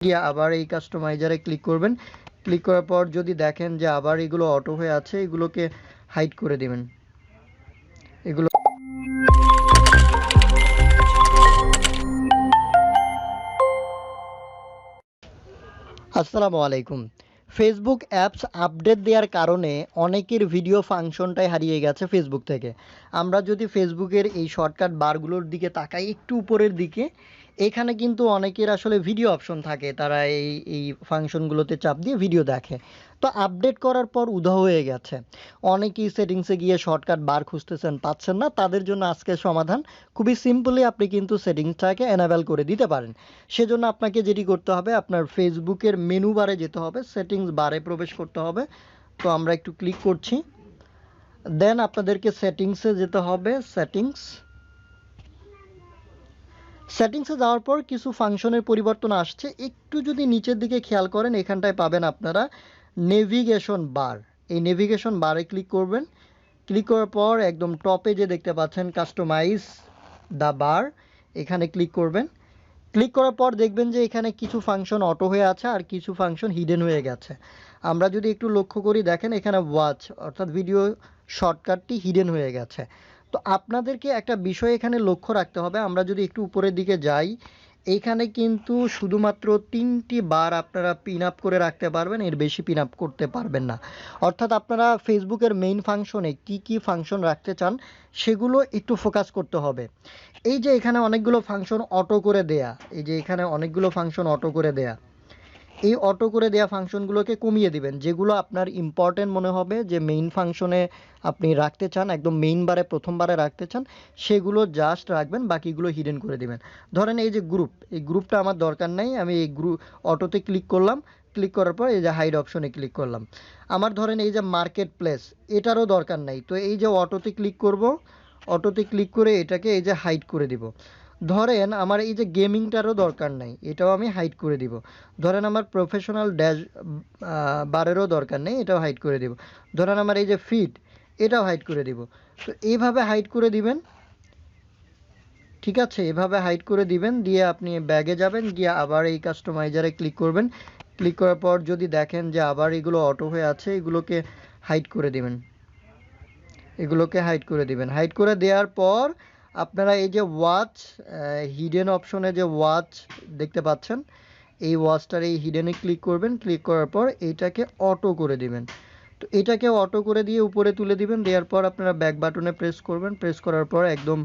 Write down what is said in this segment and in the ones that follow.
গিয়ে আবার এই কাস্টমাইজারে ক্লিক করবেন। ক্লিক করার পর যদি দেখেন যে আবার এগুলো অটো হয়ে আছে, এগুলোকে হাইড করে দিবেন। এগুলো আসসালামু আলাইকুম। ফেসবুক অ্যাপস আপডেট দেওয়ার কারণে অনেকের ভিডিও ফাংশনটাই হারিয়ে গেছে ফেসবুক থেকে। আমরা যদি ফেসবুকের এই শর্টকাট বারগুলোর দিকে তাকাই একটু উপরের দিকে, এখানে কিন্তু অনেকের আসলে ভিডিও অপশন থাকে, তারা এই ফাংশনগুলোতে চাপ দিয়ে ভিডিও দেখে। তো আপডেট করার পর উধাও হয়ে গেছে। অনেকেই সেটিংসে গিয়ে শর্টকাট বার খুঁজতেছেন, পাচ্ছেন না। তাদের জন্য আজকের সমাধান খুবই সিম্পলি, আপনি কিন্তু সেটিংসটাকে এনাবেল করে দিতে পারেন। সেজন্য আপনাকে যেটি করতে হবে, আপনার ফেসবুকের মেনু বারে যেতে হবে, সেটিংস বারে প্রবেশ করতে হবে। তো আমরা একটু ক্লিক করছি, দেন আপনাদেরকে সেটিংসে যেতে হবে। সেটিংসে যাওয়ার পর কিছু ফাংশনের পরিবর্তন আসছে। একটু যদি নিচের দিকে খেয়াল করেন, এখানটায় পাবেন আপনারা নেভিগেশন বার। এই নেভিগেশন বারে ক্লিক করবেন। ক্লিক করার পর একদম টপে যে দেখতে পাচ্ছেন কাস্টমাইজ দ্য বার, এখানে ক্লিক করবেন। ক্লিক করার পর দেখবেন যে এখানে কিছু ফাংশন অটো হয়ে আছে আর কিছু ফাংশন হিডেন হয়ে গেছে। আমরা যদি একটু লক্ষ্য করি, দেখেন এখানে ওয়াচ অর্থাৎ ভিডিও শর্টকাটটি হিডেন হয়ে গেছে। তো আপনাদেরকে একটা বিষয় এখানে লক্ষ্য রাখতে হবে। আমরা যদি একটু উপরের দিকে যাই, এইখানে কিন্তু শুধুমাত্র 3টি বার আপনারা পিন আপ করে রাখতে পারবেন, এর বেশি পিন আপ করতে পারবেন না। অর্থাৎ আপনারা ফেসবুকের মেইন ফাংশনে কি কি ফাংশন রাখতে চান সেগুলো একটু ফোকাস করতে হবে। এই যে এখানে অনেকগুলো ফাংশন অটো করে দেয়া, এই যে এখানে অনেকগুলো ফাংশন অটো করে দেয়া, এই অটো করে দেওয়া ফাংশনগুলোকে কমিয়ে দিবেন। যেগুলো আপনার ইম্পর্টেন্ট মনে হবে, যে মেইন ফাংশনে আপনি রাখতে চান, একদম মেইন বারে প্রথমবারে রাখতে চান, সেগুলো জাস্ট রাখবেন, বাকিগুলো হিডেন করে দিবেন। ধরেন এই যে গ্রুপ, এই গ্রুপটা আমার দরকার নেই, আমি এই অটোতে ক্লিক করলাম। ক্লিক করার পর এই যে হাইড অপশনে ক্লিক করলাম। আমার ধরেন এই যে মার্কেট প্লেস, এটারও দরকার নেই। তো এই যে অটোতে ক্লিক করব, অটোতে ক্লিক করে এটাকে এই যে হাইড করে দিব। ধরেন আমার এই যে গেমিংটারও দরকার নাই, এটাও আমি হাইড করে দিব। ধরেন আমার প্রফেশনাল ড্যাশ বারেরও দরকার নেই, এটাও হাইড করে দিব। ধরেন আমার এই যে ফিড, এটাও হাইড করে দিব। তো এইভাবে হাইড করে দিবেন, ঠিক আছে? এভাবে হাইড করে দিবেন, দিয়ে আপনি ব্যাগে যাবেন, গিয়ে আবার এই কাস্টমাইজারে ক্লিক করবেন। ক্লিক করার পর যদি দেখেন যে আবার এগুলো অটো হয়ে আছে, এগুলোকে হাইড করে দিবেন। এগুলোকে হাইড করে দিবেন। হাইড করে দেওয়ার পর আপনারা এই যে ওয়াচ হিডেন অপশনে যে ওয়াচ দেখতে পাচ্ছেন, এই ওয়াচটার এই হিডেনে ক্লিক করবেন। ক্লিক করার পর এইটাকে অটো করে দিবেন। তো এটাকে অটো করে দিয়ে উপরে তুলে দিবেন। দেওয়ার পর আপনারা ব্যাক বাটনে প্রেস করবেন। প্রেস করার পর একদম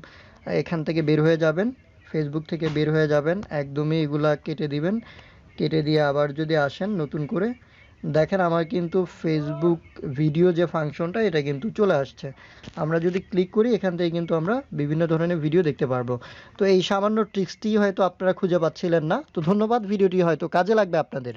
এখান থেকে বের হয়ে যাবেন, ফেসবুক থেকে বের হয়ে যাবেন, একদমই এগুলা কেটে দিবেন। কেটে দিয়ে আবার যদি আসেন নতুন করে, দেখেন আমার কিন্তু ফেসবুক ভিডিও যে ফাংশনটা, এটা কিন্তু চলে আসছে। আমরা যদি ক্লিক করি, এখান থেকে কিন্তু আমরা বিভিন্ন ধরনের ভিডিও দেখতে পারবো। তো এই সামান্য ট্রিক্সটি হয়তো আপনারা খুঁজে পাচ্ছিলেন না। তো ধন্যবাদ, ভিডিওটি হয়তো কাজে লাগবে আপনাদের।